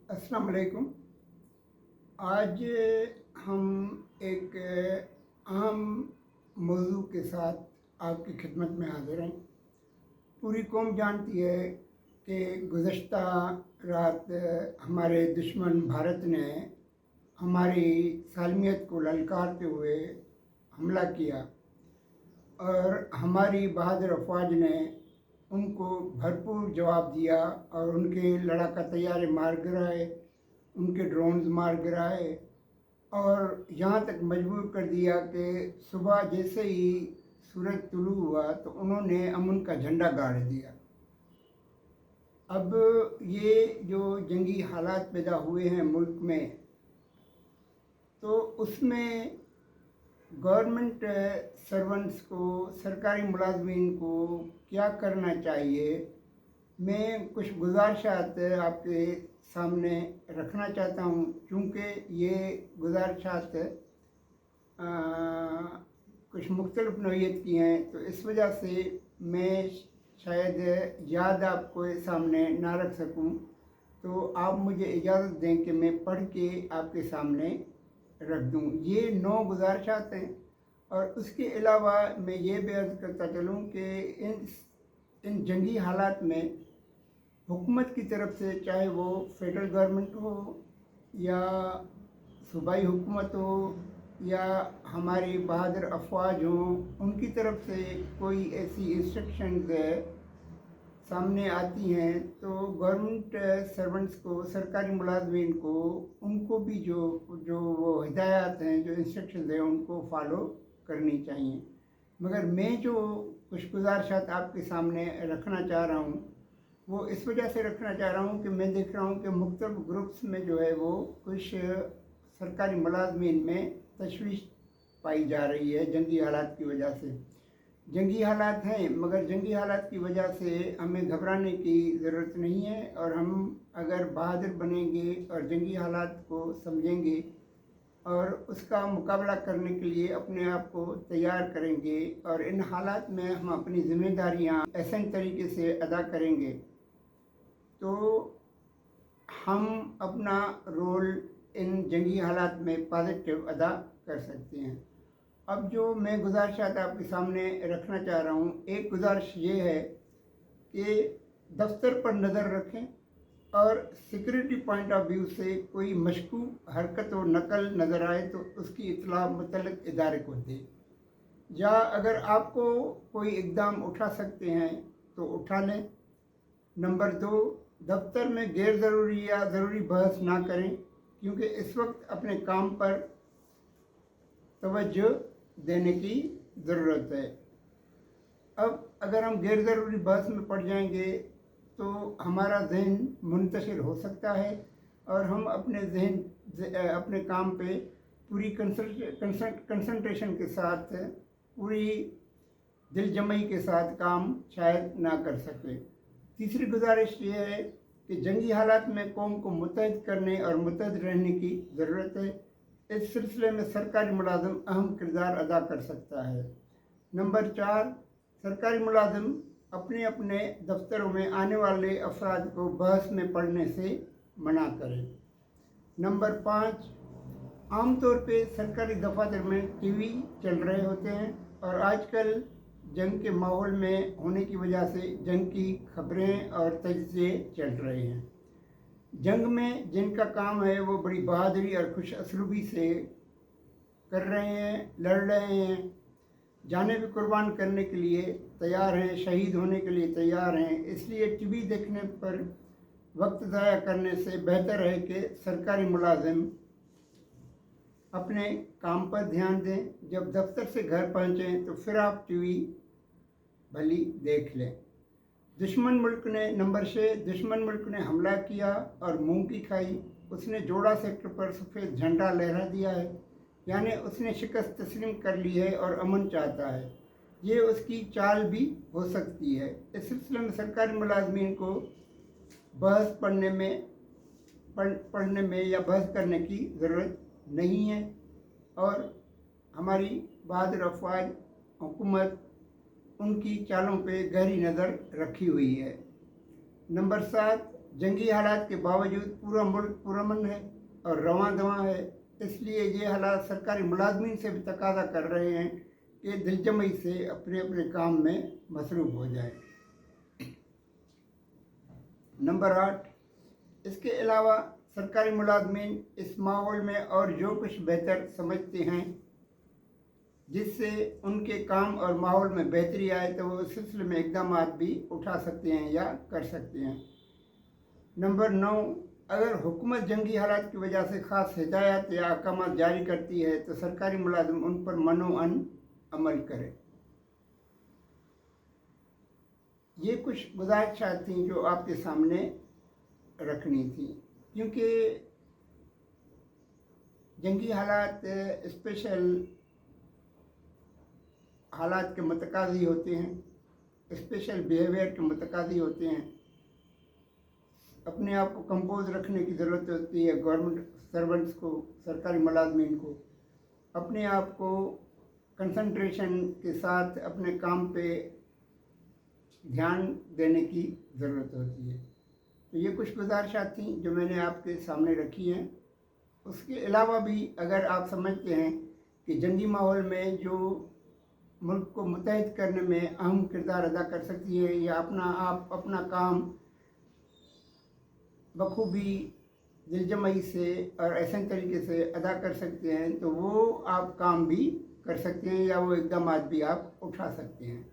अस्सलाम वालेकुम। आज हम एक अहम मौजू के साथ आपकी खिदमत में हाज़िर हैं। पूरी कौम जानती है कि गुज़श्ता रात हमारे दुश्मन भारत ने हमारी सालमियत को ललकारते हुए हमला किया और हमारी बहादुर अफवाज ने उनको भरपूर जवाब दिया और उनके लड़ाका तैयारे मार गिराए, उनके ड्रोन्स मार गिराए और यहाँ तक मजबूर कर दिया कि सुबह जैसे ही सूरज तुलू हुआ तो उन्होंने अमन का झंडा गाड़ दिया। अब ये जो जंगी हालात पैदा हुए हैं मुल्क में, तो उसमें गवर्नमेंट सर्वेंट्स को, सरकारी मुलाजमीन को क्या करना चाहिए, मैं कुछ गुजारिशात आपके सामने रखना चाहता हूँ। चूँकि ये गुजारिशात कुछ मुख्तलिफ नौइयत की हैं, तो इस वजह से मैं शायद याद आपको सामने ना रख सकूँ, तो आप मुझे इजाज़त दें कि मैं पढ़ के आपके सामने रख दूँ। ये 9 गुजारिशात हैं और उसके अलावा मैं ये भी अर्ज़ करता चलूँ कि इन जंगी हालात में हुकूमत की तरफ से, चाहे वो फेडरल गवर्नमेंट हो या सूबाई हुकूमत हो या हमारी बहादुर अफवाज हों, उनकी तरफ से कोई ऐसी इंस्ट्रक्शंस सामने आती हैं तो गवर्नमेंट सर्वेंट्स को, सरकारी मुलाजमीन को, उनको भी जो वो हिदायत हैं, जो इंस्ट्रक्शंस हैं, उनको फॉलो करनी चाहिए। मगर मैं जो कुछ गुजारिशात आपके सामने रखना चाह रहा हूँ, वो इस वजह से रखना चाह रहा हूँ कि मैं देख रहा हूँ कि मुख्तलिफ ग्रुप्स में जो है वो कुछ सरकारी मुलाजमीन में तशवीश पाई जा रही है जंगी हालात की वजह से। जंगी हालात हैं, मगर जंगी हालात की वजह से हमें घबराने की ज़रूरत नहीं है और हम अगर बहादुर बनेंगे और जंगी हालात को समझेंगे और उसका मुकाबला करने के लिए अपने आप को तैयार करेंगे और इन हालात में हम अपनी ज़िम्मेदारियाँ ऐसे तरीके से अदा करेंगे, तो हम अपना रोल इन जंगी हालात में पॉजिटिव अदा कर सकते हैं। अब जो मैं गुजारिशात आपके सामने रखना चाह रहा हूँ, एक गुजारिश ये है कि दफ्तर पर नज़र रखें और सिक्योरिटी पॉइंट ऑफ व्यू से कोई मशकूक हरकत और नकल नज़र आए तो उसकी इत्तला मुतल्लिक इदारे को दें, या अगर आपको कोई इक़दाम उठा सकते हैं तो उठा लें। नंबर 2, दफ्तर में गैर ज़रूरी या ज़रूरी बहस ना करें, क्योंकि इस वक्त अपने काम पर तवज्जो देने की ज़रूरत है। अब अगर हम गैर ज़रूरी बहस में पड़ जाएंगे तो हमारा जहन मुंतशिर हो सकता है और हम अपने काम पे पूरी कंसंट्रेशन के साथ, पूरी दिलजमई के साथ काम शायद ना कर सके। तीसरी गुजारिश ये है कि जंगी हालात में कौम को मुत्तहद करने और मुत्तहद रहने की ज़रूरत है। इस सिलसिले में सरकारी मुलाजिम अहम किरदार अदा कर सकता है। नंबर 4, सरकारी मुलाजिम अपने अपने दफ्तरों में आने वाले अफराद को बहस में पढ़ने से मना करें। नंबर 5, आमतौर पे सरकारी दफातर में टीवी चल रहे होते हैं और आजकल जंग के माहौल में होने की वजह से जंग की खबरें और तजज़िये चल रहे हैं। जंग में जिनका काम है वो बड़ी बहादुरी और खुश असलूबी से कर रहे हैं, लड़ रहे हैं, जाने भी कुर्बान करने के लिए तैयार हैं, शहीद होने के लिए तैयार हैं। इसलिए टीवी देखने पर वक्त ज़ाया करने से बेहतर है कि सरकारी मुलाजिम अपने काम पर ध्यान दें। जब दफ्तर से घर पहुँचें तो फिर आप टीवी भली देख लें। नंबर 6, दुश्मन मुल्क ने हमला किया और मूंग की खाई। उसने जोड़ा सेक्टर पर सफ़ेद झंडा लहरा दिया है, यानी उसने शिकस्त तस्लीम कर ली है और अमन चाहता है। ये उसकी चाल भी हो सकती है। इस सिलसिले में सरकारी मुलाजमीन को बहस पढ़ने में या बहस करने की ज़रूरत नहीं है और हमारी बहादुर अफवाज हुकूमत उनकी चालों पे गहरी नज़र रखी हुई है। नंबर 7, जंगी हालात के बावजूद पूरा मुल्क पुरअमन है और रवां दवां है। इसलिए ये हालात सरकारी मुलाजमीन से भी तकाजा कर रहे हैं कि दिलजमई से अपने अपने काम में मसरूफ़ हो जाए। नंबर 8, इसके अलावा सरकारी मुलाजमीन इस माहौल में और जो कुछ बेहतर समझते हैं जिससे उनके काम और माहौल में बेहतरी आए तो वो इस सिलसिले में इक़दाम भी उठा सकते हैं या कर सकते हैं। नंबर 9, अगर हुकूमत जंगी हालात की वजह से ख़ास हिदायत या अहकाम जारी करती है तो सरकारी मुलाजिम उन पर मनोअन अमल करे। ये कुछ गुज़ारिशात थी जो आपके सामने रखनी थी, क्योंकि जंगी हालात स्पेशल हालात के मुतकाज़ी होते हैं, स्पेशल बिहेवियर के मुतकाज़ी होते हैं। अपने आप को कंपोज रखने की ज़रूरत होती है गवर्नमेंट सर्वेंट्स को, सरकारी मुलाजमीन को अपने आप को कंसंट्रेशन के साथ अपने काम पे ध्यान देने की ज़रूरत होती है। तो ये कुछ गुज़ारिशात थी जो मैंने आपके सामने रखी हैं। उसके अलावा भी अगर आप समझते हैं कि जंगी माहौल में जो मुल्क को मुत्तहिद करने में अहम किरदार अदा कर सकती है या आप अपना काम बखूबी दिलजमई से और ऐसे तरीके से अदा कर सकते हैं तो वो आप काम भी कर सकते हैं या वो इक़दाम भी आप उठा सकते हैं।